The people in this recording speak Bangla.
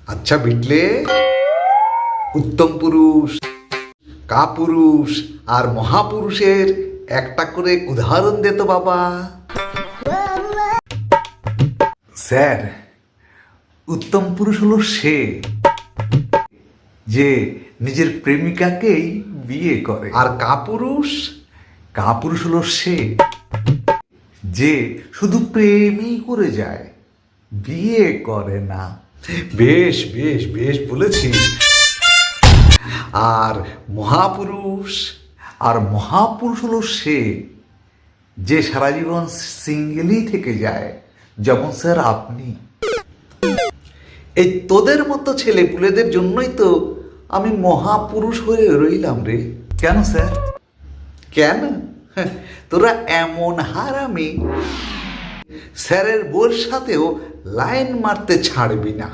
আচ্ছা বিটলে, উত্তম পুরুষ, কাপুরুষ আর মহাপুরুষের একটা করে উদাহরণ দে তো বাবা। স্যার, উত্তম পুরুষ হলো সে যে নিজের প্রেমিকাকেই বিয়ে করে। আর কাপুরুষ? কাপুরুষ হলো সে যে শুধু প্রেমই করে যায়, বিয়ে করে না। বেশ বেশ বেশ বলেছিস। আর মহাপুরুষ? আর মহাপুরুষ হলো সে যে সারা জীবন সিঙ্গেলই থেকে যায়, যেমন স্যার আপনি। এই তোদের মতো ছেলেপুলেদের জন্যই তো আমি মহাপুরুষ হয়ে রইলাম রে। কেন স্যার? কেন? তোরা এমন হারামি, স্যারের বউর সাথেও লাইন মারতে ছাড়বি না।